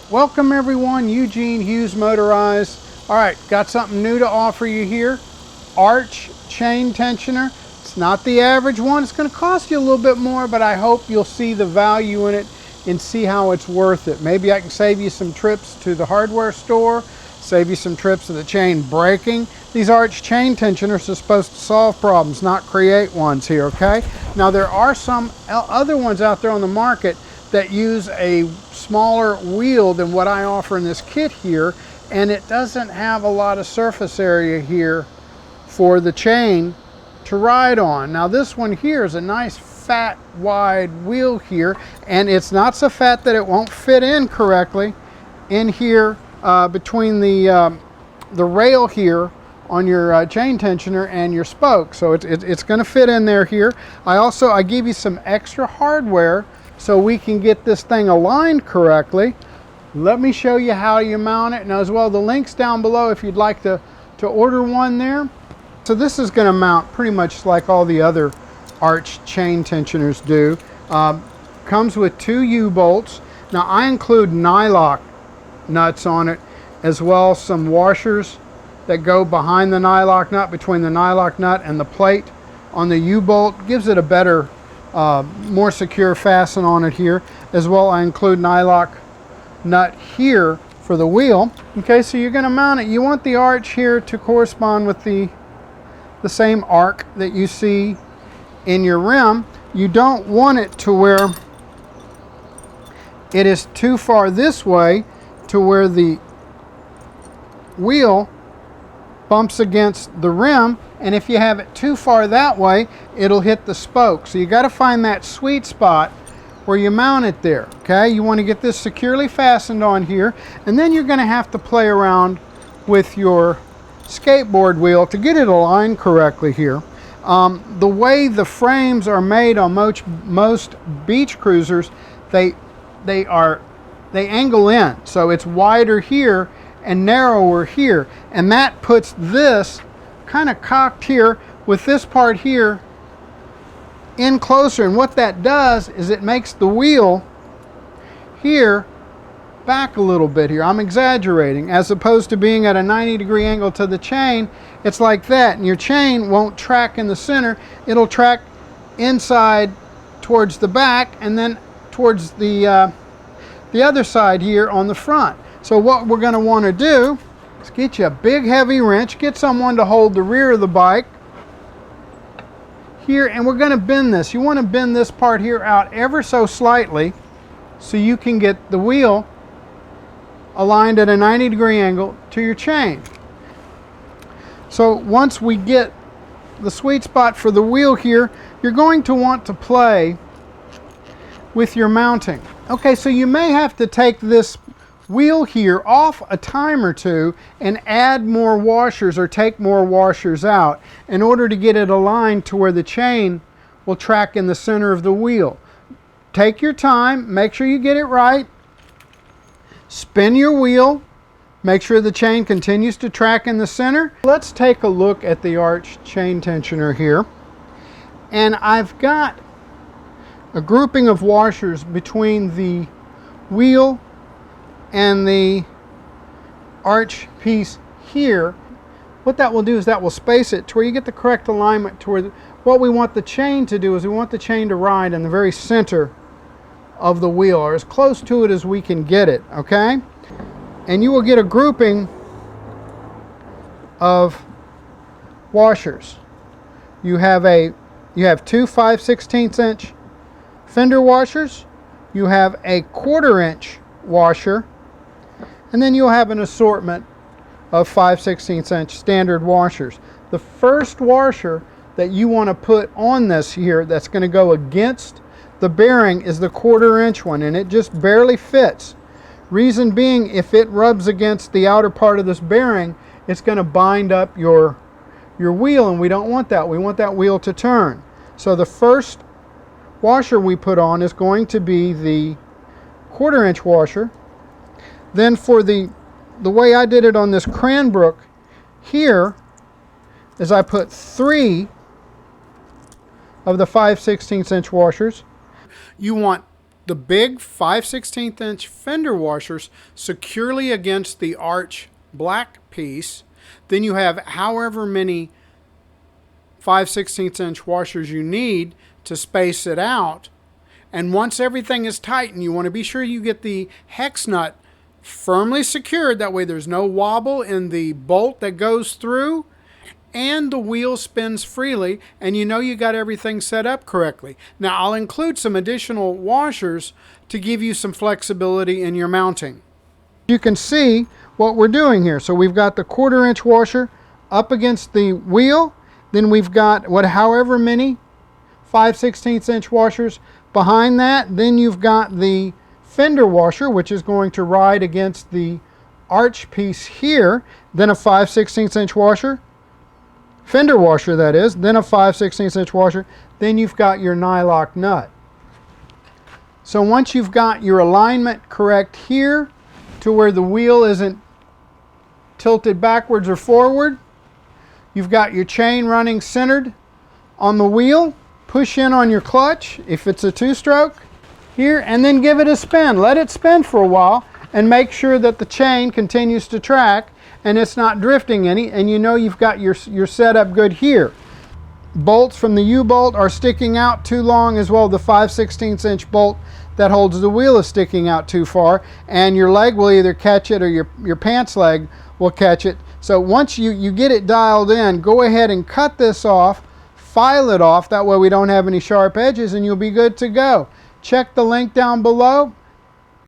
Welcome everyone, Eugene Hughes Motorized. Alright, got something new to offer you here. Arch chain tensioner. It's not the average one. It's going to cost you a little bit more, but I hope you'll see the value in it and see how it's worth it. Maybe I can save you some trips to the hardware store, save you some trips to the chain breaking. These arch chain tensioners are supposed to solve problems, not create ones here, okay? Now there are some other ones out there on the market that use a smaller wheel than what I offer in this kit here, and it doesn't have a lot of surface area here for the chain to ride on. Now this one here is a nice fat wide wheel here, and it's not so fat that it won't fit in correctly in here between the rail here on your chain tensioner and your spoke. So it's going to fit in there here. I give you some extra hardware so we can get this thing aligned correctly. Let me show you how you mount it, and as well the links down below if you'd like to order one there. So this is going to mount pretty much like all the other arch chain tensioners do. Comes with 2 U-bolts. Now I include nylock nuts on it, as well as some washers that go behind the nylock nut, between the nylock nut and the plate on the U-bolt. Gives it a better, more secure fasten on it here. As well, I include nylock nut here for the wheel. Okay, so you're going to mount it. You want the arch here to correspond with the same arc that you see in your rim. You don't want it to where it is too far this way to where the wheel bumps against the rim, and if you have it too far that way, it'll hit the spoke. So you got to find that sweet spot where you mount it there. Okay, you want to get this securely fastened on here, and then you're going to have to play around with your skateboard wheel to get it aligned correctly here. The way the frames are made on most beach cruisers, they angle in, so it's wider here and narrower here, and that puts this kind of cocked here with this part here in closer. And what that does is it makes the wheel here back a little bit here. I'm exaggerating. As opposed to being at a 90-degree angle to the chain, it's like that, and your chain won't track in the center. It'll track inside towards the back, and then towards the other side here on the front. So what we're going to want to do is get you a big heavy wrench, get someone to hold the rear of the bike here, and we're going to bend this. You want to bend this part here out ever so slightly so you can get the wheel aligned at a 90-degree angle to your chain. So once we get the sweet spot for the wheel here, you're going to want to play with your mounting. Okay, so you may have to take this wheel here off a time or two and add more washers or take more washers out in order to get it aligned to where the chain will track in the center of the wheel. Take your time, make sure you get it right, spin your wheel, make sure the chain continues to track in the center. Let's take a look at the arch chain tensioner here, and I've got a grouping of washers between the wheel and the arch piece here. What that will do is that will space it to where you get the correct alignment to where what we want the chain to do is we want the chain to ride in the very center of the wheel, or as close to it as we can get it, okay? And you will get a grouping of washers. You have 2 5/16 inch fender washers, you have a 1/4 inch washer, and then you'll have an assortment of 5/16 inch standard washers. The first washer that you want to put on this here that's going to go against the bearing is the 1/4 inch one, and it just barely fits. Reason being, if it rubs against the outer part of this bearing, it's going to bind up your wheel, and we don't want that. We want that wheel to turn. So the first washer we put on is going to be the 1/4 inch washer. Then for the way I did it on this Cranbrook here is I put 3 of the 5/16 inch washers. You want the big 5/16 inch fender washers securely against the arch black piece. Then you have however many 5/16 inch washers you need to space it out. And once everything is tightened, you want to be sure you get the hex nut firmly secured. That way there's no wobble in the bolt that goes through, and the wheel spins freely, and you know you got everything set up correctly. Now I'll include some additional washers to give you some flexibility in your mounting. You can see what we're doing here. So we've got the 1/4 inch washer up against the wheel. Then we've got however many 5/16 inch washers behind that. Then you've got the fender washer, which is going to ride against the arch piece here. Then a 5/16 inch washer, fender washer that is, then a 5/16 inch washer. Then you've got your nylock nut. So once you've got your alignment correct here to where the wheel isn't tilted backwards or forward, you've got your chain running centered on the wheel. Push in on your clutch if it's a 2-stroke here, and then give it a spin. Let it spin for a while and make sure that the chain continues to track and it's not drifting any, and you know you've got your setup good here. Bolts from the U-bolt are sticking out too long as well. The 5/16 inch bolt that holds the wheel is sticking out too far, and your leg will either catch it or your pants leg will catch it. So once you get it dialed in, go ahead and cut this off, file it off, that way we don't have any sharp edges, and you'll be good to go. Check the link down below.